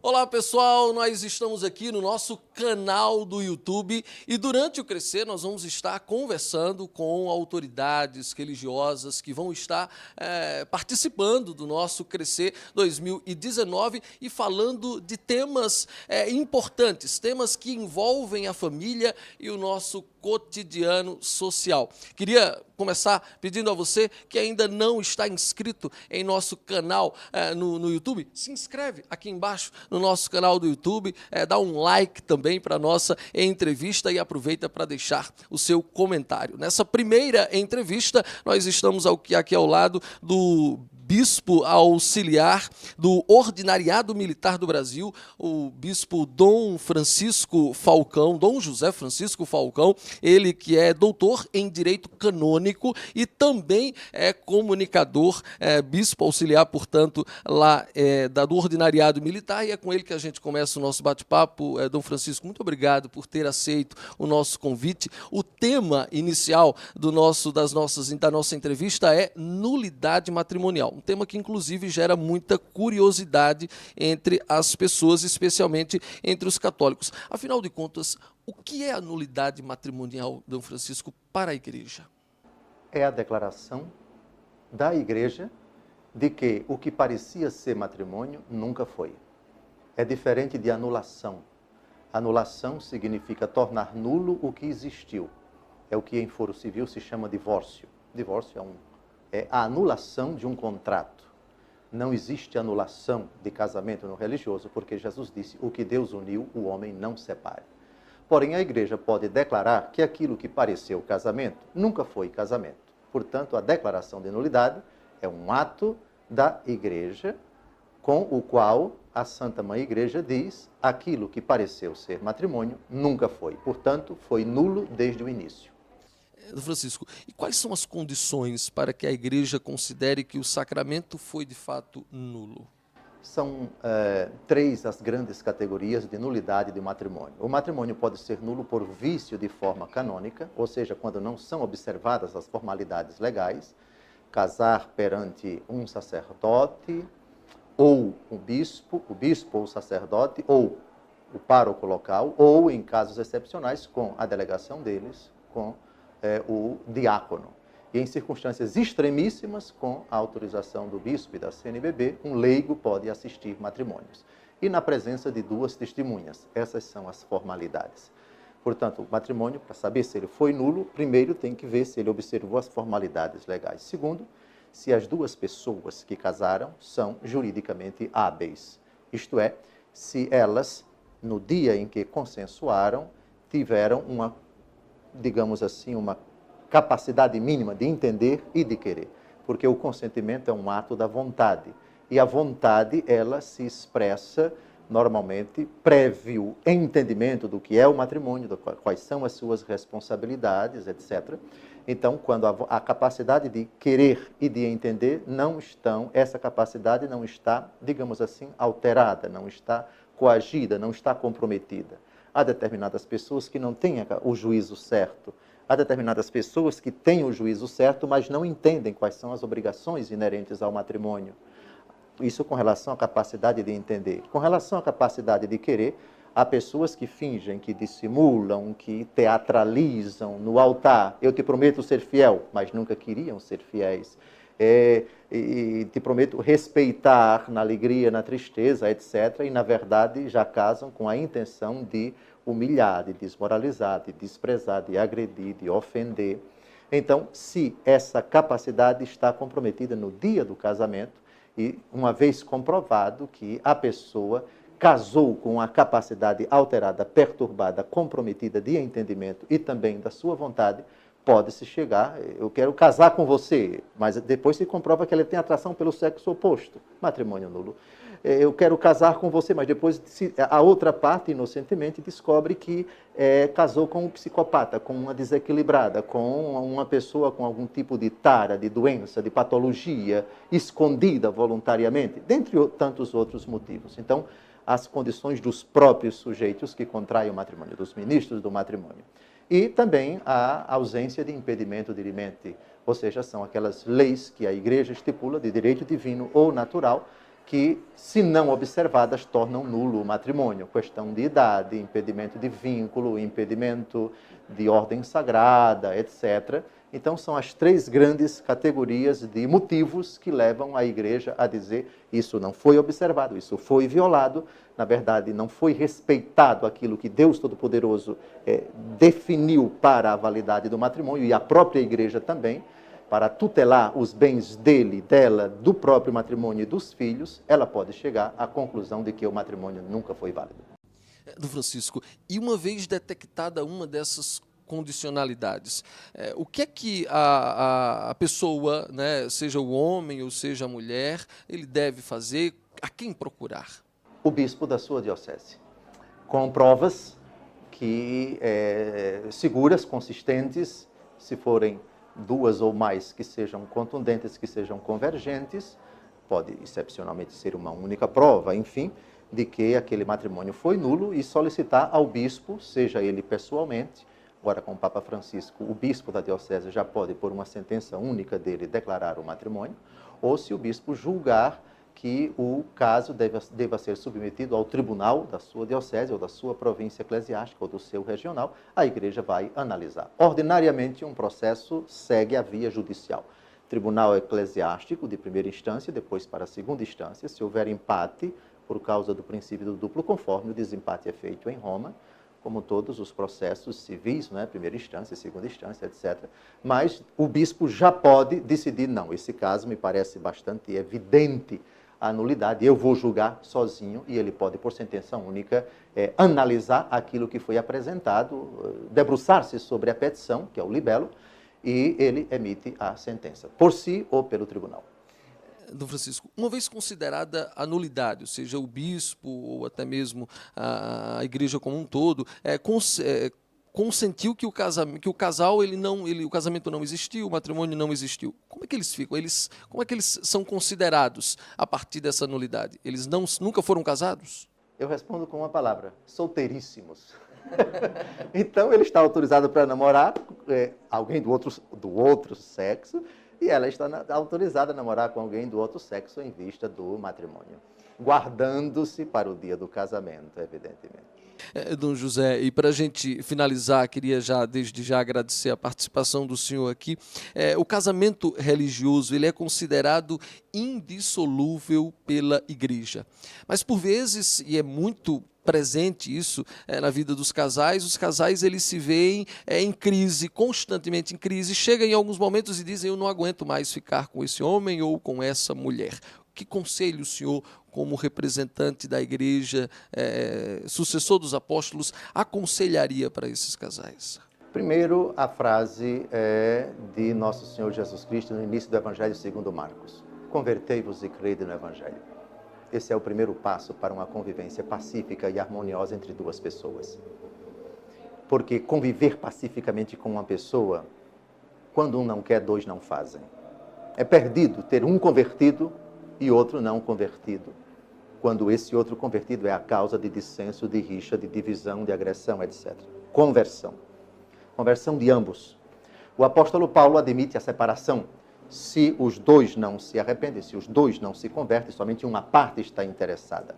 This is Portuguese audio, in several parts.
Olá pessoal, nós estamos aqui no nosso canal do YouTube e durante o Crescer nós vamos estar conversando com autoridades religiosas que vão estar participando do nosso Crescer 2019 e falando de temas importantes, temas que envolvem a família e o nosso cotidiano social. Queria começar pedindo a você que ainda não está inscrito em nosso canal no YouTube, se inscreve aqui embaixo no nosso canal do YouTube, dá um like também para a nossa entrevista e aproveita para deixar o seu comentário. Nessa primeira entrevista, nós estamos aqui ao lado do bispo auxiliar do Ordinariado Militar do Brasil, o bispo Dom José Francisco Falcão, ele que é doutor em Direito Canônico e também é comunicador, bispo auxiliar, portanto, lá do Ordinariado Militar, e é com ele que a gente começa o nosso bate-papo. Dom Francisco, muito obrigado por ter aceito o nosso convite. O tema inicial da nossa entrevista é nulidade matrimonial, um tema que inclusive gera muita curiosidade entre as pessoas, especialmente entre os católicos. Afinal de contas, o que é a nulidade matrimonial, Dom Francisco, para a Igreja? É a declaração da Igreja de que o que parecia ser matrimônio nunca foi. É diferente de anulação. Anulação significa tornar nulo o que existiu. É o que em foro civil se chama divórcio. Divórcio é a anulação de um contrato. Não existe anulação de casamento no religioso, porque Jesus disse: o que Deus uniu, o homem não separe. Porém, a Igreja pode declarar que aquilo que pareceu casamento nunca foi casamento. Portanto, a declaração de nulidade é um ato da Igreja com o qual a Santa Mãe Igreja diz: aquilo que pareceu ser matrimônio nunca foi. Portanto, foi nulo desde o início. Francisco, e quais são as condições para que a Igreja considere que o sacramento foi de fato nulo? São três as grandes categorias de nulidade de matrimônio. O matrimônio pode ser nulo por vício de forma canônica, ou seja, quando não são observadas as formalidades legais, casar perante um sacerdote, ou o bispo ou o sacerdote, ou o pároco local, ou, em casos excepcionais, com a delegação deles, com o diácono. E em circunstâncias extremíssimas, com a autorização do bispo e da CNBB, um leigo pode assistir matrimônios. E na presença de duas testemunhas. Essas são as formalidades. Portanto, o matrimônio, para saber se ele foi nulo, primeiro tem que ver se ele observou as formalidades legais. Segundo, se as duas pessoas que casaram são juridicamente hábeis. Isto é, se elas, no dia em que consensuaram, tiveram uma, digamos assim, uma capacidade mínima de entender e de querer. Porque o consentimento é um ato da vontade. E a vontade, ela se expressa normalmente prévio entendimento do que é o matrimônio, quais são as suas responsabilidades, etc. Então, quando a capacidade de querer e de entender essa capacidade não está, digamos assim, alterada, não está coagida, não está comprometida. Há determinadas pessoas que não têm o juízo certo. Há determinadas pessoas que têm o juízo certo, mas não entendem quais são as obrigações inerentes ao matrimônio. Isso com relação à capacidade de entender. Com relação à capacidade de querer, há pessoas que fingem, que dissimulam, que teatralizam no altar. Eu te prometo ser fiel, mas nunca queriam ser fiéis. E te prometo respeitar na alegria, na tristeza, etc. E, na verdade, já casam com a intenção de humilhar, de desmoralizar, de desprezar, de agredir, de ofender. Então, se essa capacidade está comprometida no dia do casamento, e uma vez comprovado que a pessoa casou com a capacidade alterada, perturbada, comprometida de entendimento e também da sua vontade, pode-se chegar, eu quero casar com você, mas depois se comprova que ela tem atração pelo sexo oposto, matrimônio nulo. Eu quero casar com você, mas depois a outra parte, inocentemente, descobre que casou com um psicopata, com uma desequilibrada, com uma pessoa com algum tipo de tara, de doença, de patologia, escondida voluntariamente, dentre tantos outros motivos. Então, as condições dos próprios sujeitos que contraem o matrimônio, dos ministros do matrimônio. E também a ausência de impedimento dirimente, ou seja, são aquelas leis que a Igreja estipula de direito divino ou natural, que, se não observadas, tornam nulo o matrimônio. Questão de idade, impedimento de vínculo, impedimento de ordem sagrada, etc. Então, são as 3 grandes categorias de motivos que levam a igreja a dizer isso não foi observado, isso foi violado, na verdade, não foi respeitado aquilo que Deus Todo-Poderoso definiu para a validade do matrimônio, e a própria igreja também, para tutelar os bens dele, dela, do próprio matrimônio e dos filhos, ela pode chegar à conclusão de que o matrimônio nunca foi válido. Do Francisco, e uma vez detectada uma dessas condicionalidades, o que é que a pessoa, né, seja o homem ou seja a mulher, ele deve fazer? A quem procurar? O bispo da sua diocese, com provas seguras, consistentes, se forem 2 ou mais que sejam contundentes, que sejam convergentes, pode excepcionalmente ser uma única prova, enfim, de que aquele matrimônio foi nulo, e solicitar ao bispo, seja ele pessoalmente. Agora, com o Papa Francisco, o bispo da diocese já pode, por uma sentença única dele, declarar o matrimônio, ou se o bispo julgar que o caso deva ser submetido ao tribunal da sua diocese ou da sua província eclesiástica ou do seu regional, a igreja vai analisar. Ordinariamente, um processo segue a via judicial. Tribunal eclesiástico de primeira instância, depois para a segunda instância. Se houver empate, por causa do princípio do duplo conforme, o desempate é feito em Roma, como todos os processos civis, né? Primeira instância, segunda instância, etc. Mas o bispo já pode decidir, não, esse caso me parece bastante evidente a nulidade, eu vou julgar sozinho, e ele pode, por sentença única, analisar aquilo que foi apresentado, debruçar-se sobre a petição, que é o libelo, e ele emite a sentença, por si ou pelo tribunal. Dom Francisco, uma vez considerada a nulidade, ou seja, o bispo ou até mesmo a igreja como um todo, consentiu que o casal o casamento não existiu, o matrimônio não existiu. Como é que eles ficam? Como é que eles são considerados a partir dessa nulidade? Eles nunca foram casados? Eu respondo com uma palavra: solteiríssimos. Então ele está autorizado para namorar alguém do outro sexo, e ela está autorizada a namorar com alguém do outro sexo em vista do matrimônio, guardando-se para o dia do casamento, evidentemente. Dom José, e para a gente finalizar, queria desde já agradecer a participação do senhor aqui. O casamento religioso, ele é considerado indissolúvel pela igreja, mas por vezes, e é muito presente isso na vida dos casais, os casais eles se veem em crise, constantemente em crise, chegam em alguns momentos e dizem: eu não aguento mais ficar com esse homem ou com essa mulher. Que conselho o senhor, como representante da igreja, sucessor dos apóstolos, aconselharia para esses casais? Primeiro, a frase de Nosso Senhor Jesus Cristo no início do Evangelho segundo Marcos: convertei-vos e crede no Evangelho. Esse é o primeiro passo para uma convivência pacífica e harmoniosa entre 2 pessoas. Porque conviver pacificamente com uma pessoa, quando um não quer, 2 não fazem. É perdido ter um convertido e outro não convertido, quando esse outro convertido é a causa de dissenso, de rixa, de divisão, de agressão, etc. Conversão. Conversão de ambos. O apóstolo Paulo admite a separação se os 2 não se arrependem, se os 2 não se convertem, somente uma parte está interessada.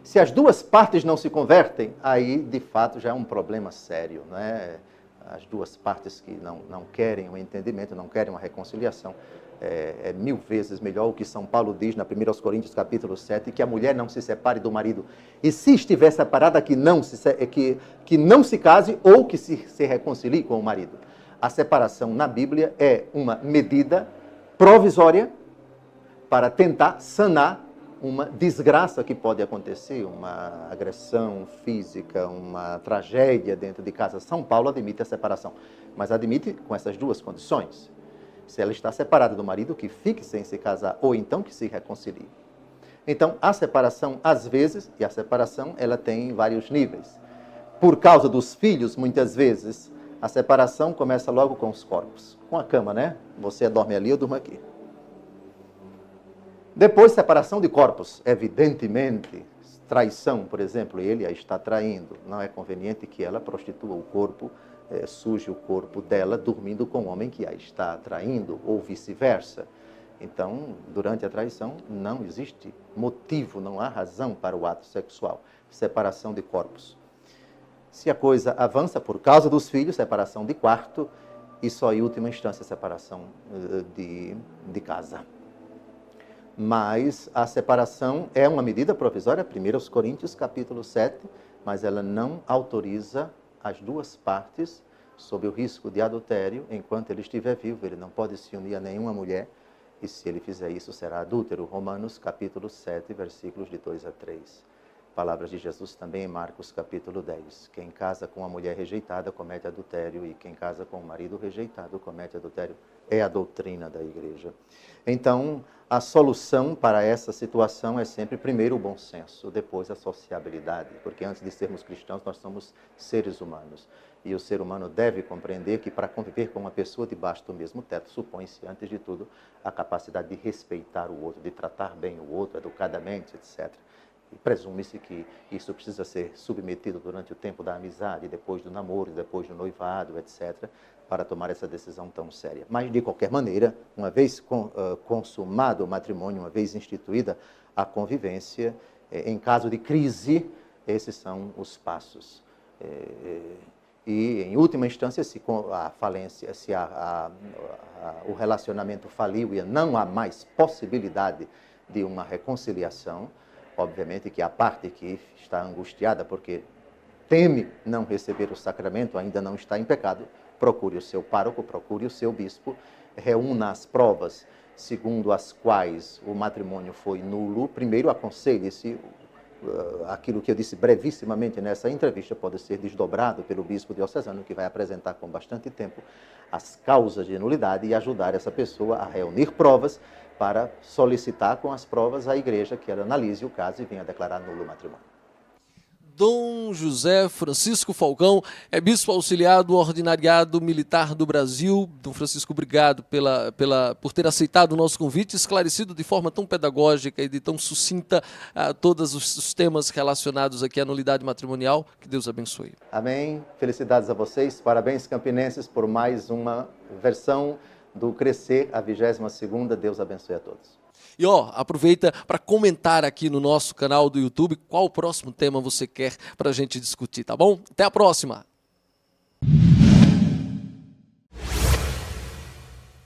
Se as 2 partes não se convertem, aí de fato já é um problema sério, não é? As 2 partes que não querem o entendimento, não querem uma reconciliação. É 1000 vezes melhor o que São Paulo diz na 1 Coríntios capítulo 7, que a mulher não se separe do marido. E se estiver separada, que não se case ou que se reconcilie com o marido. A separação na Bíblia é uma medida provisória para tentar sanar uma desgraça que pode acontecer, uma agressão física, uma tragédia dentro de casa. São Paulo admite a separação, mas admite com essas 2 condições. Se ela está separada do marido, que fique sem se casar, ou então que se reconcilie. Então, a separação, às vezes, e a separação ela tem vários níveis. Por causa dos filhos, muitas vezes, a separação começa logo com os corpos, com a cama, né? Você dorme ali, eu durmo aqui. Depois, separação de corpos. Evidentemente, traição, por exemplo, ele a está traindo. Não é conveniente que ela prostitua o corpo, suje o corpo dela, dormindo com o homem que a está traindo, ou vice-versa. Então, durante a traição, não existe motivo, não há razão para o ato sexual. Separação de corpos. Se a coisa avança por causa dos filhos, separação de quarto, e só em última instância, separação de casa. Mas a separação é uma medida provisória, 1 Coríntios capítulo 7, mas ela não autoriza as duas partes sob o risco de adultério. Enquanto ele estiver vivo, ele não pode se unir a nenhuma mulher, e se ele fizer isso, será adúltero. Romanos capítulo 7, versículos de 2 a 3. Palavras de Jesus também em Marcos capítulo 10. Quem casa com uma mulher rejeitada comete adultério, e quem casa com um marido rejeitado comete adultério. É a doutrina da igreja. Então, a solução para essa situação é sempre, primeiro, o bom senso, depois a sociabilidade, porque antes de sermos cristãos, nós somos seres humanos. E o ser humano deve compreender que para conviver com uma pessoa debaixo do mesmo teto, supõe-se, antes de tudo, a capacidade de respeitar o outro, de tratar bem o outro, educadamente, etc. E presume-se que isso precisa ser submetido durante o tempo da amizade, depois do namoro, depois do noivado, etc., para tomar essa decisão tão séria. Mas, de qualquer maneira, uma vez consumado o matrimônio, uma vez instituída a convivência, em caso de crise, esses são os passos. E, em última instância, se a falência, se o relacionamento faliu e não há mais possibilidade de uma reconciliação, obviamente que a parte que está angustiada porque teme não receber o sacramento, ainda não está em pecado, procure o seu pároco, procure o seu bispo, reúna as provas segundo as quais o matrimônio foi nulo. Primeiro, aconselhe-se, aquilo que eu disse brevissimamente nessa entrevista pode ser desdobrado pelo bispo diocesano, que vai apresentar com bastante tempo as causas de nulidade e ajudar essa pessoa a reunir provas para solicitar com as provas à igreja que ela analise o caso e venha declarar nulo o matrimônio. Dom José Francisco Falcão é bispo auxiliar do Ordinariado Militar do Brasil. Dom Francisco, obrigado por ter aceitado o nosso convite, esclarecido de forma tão pedagógica e de tão sucinta todos os temas relacionados aqui à nulidade matrimonial. Que Deus abençoe. Amém. Felicidades a vocês. Parabéns, campinenses, por mais uma versão do Crescer, a 22ª. Deus abençoe a todos. E aproveita para comentar aqui no nosso canal do YouTube qual o próximo tema você quer para a gente discutir, tá bom? Até a próxima!